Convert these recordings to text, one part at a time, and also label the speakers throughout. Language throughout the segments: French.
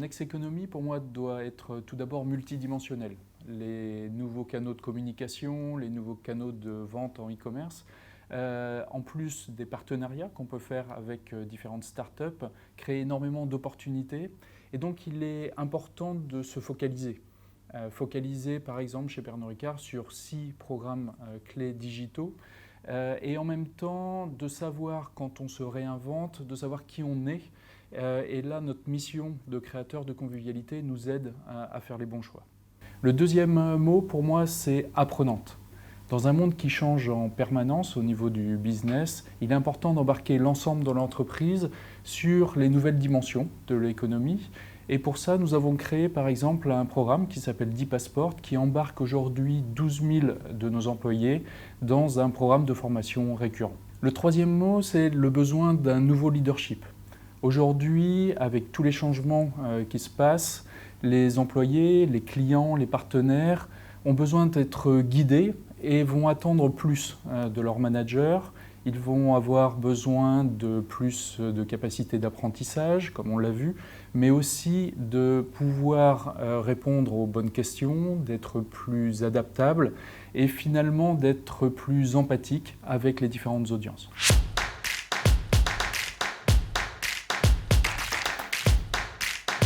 Speaker 1: ex-économie, pour moi, doit être tout d'abord multidimensionnelle. Les nouveaux canaux de communication, les nouveaux canaux de vente en e-commerce, en plus des partenariats qu'on peut faire avec différentes startups, créent énormément d'opportunités. Et donc, il est important de se focaliser. Focaliser, par exemple, chez Pernod Ricard, sur 6 programmes clés digitaux. Et en même temps, de savoir, quand on se réinvente, de savoir qui on est. Et là, notre mission de créateur de convivialité nous aide à faire les bons choix. Le deuxième mot, pour moi, c'est apprenante. Dans un monde qui change en permanence au niveau du business, il est important d'embarquer l'ensemble de l'entreprise sur les nouvelles dimensions de l'économie. Et pour ça, nous avons créé par exemple un programme qui s'appelle D-Passport, qui embarque aujourd'hui 12 000 de nos employés dans un programme de formation récurrent. Le troisième mot, c'est le besoin d'un nouveau leadership. Aujourd'hui, avec tous les changements qui se passent, les employés, les clients, les partenaires ont besoin d'être guidés et vont attendre plus de leur manager. Ils vont avoir besoin de plus de capacités d'apprentissage, comme on l'a vu, mais aussi de pouvoir répondre aux bonnes questions, d'être plus adaptable et finalement d'être plus empathique avec les différentes audiences.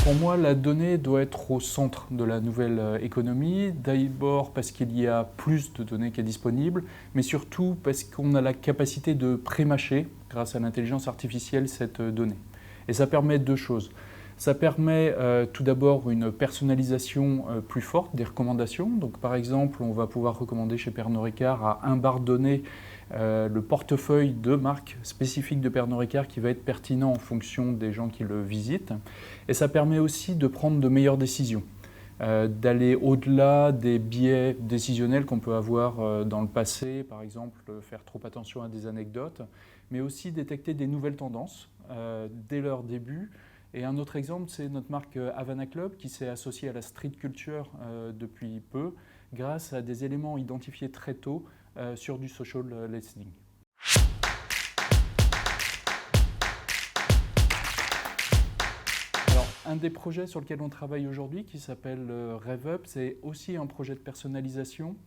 Speaker 1: Pour moi, la donnée doit être au centre de la nouvelle économie, d'abord parce qu'il y a plus de données qui est disponible, mais surtout parce qu'on a la capacité de pré-mâcher, grâce à l'intelligence artificielle, cette donnée. Et ça permet deux choses. Ça permet tout d'abord une personnalisation plus forte des recommandations. Donc, par exemple, on va pouvoir recommander chez Pernod Ricard à un bar donné le portefeuille de marques spécifiques de Pernod Ricard qui va être pertinent en fonction des gens qui le visitent. Et ça permet aussi de prendre de meilleures décisions, d'aller au-delà des biais décisionnels qu'on peut avoir dans le passé, par exemple faire trop attention à des anecdotes, mais aussi détecter des nouvelles tendances dès leur début. Et un autre exemple, c'est notre marque Havana Club qui s'est associée à la street culture depuis peu grâce à des éléments identifiés très tôt sur du social listening. Alors, un des projets sur lequel on travaille aujourd'hui qui s'appelle RevUp, c'est aussi un projet de personnalisation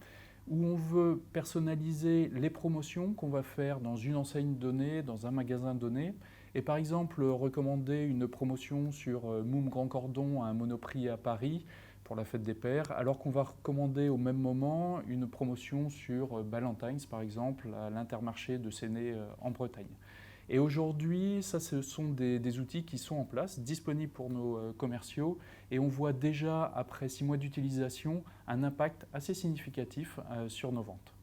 Speaker 1: où on veut personnaliser les promotions qu'on va faire dans une enseigne donnée, dans un magasin donné. Et par exemple, recommander une promotion sur Moum Grand Cordon à un Monoprix à Paris pour la fête des pères, alors qu'on va recommander au même moment une promotion sur Ballantine's, par exemple, à l'Intermarché de Séné en Bretagne. Et aujourd'hui, ça, ce sont des outils qui sont en place, disponibles pour nos commerciaux, et on voit déjà, après 6 mois d'utilisation, un impact assez significatif sur nos ventes.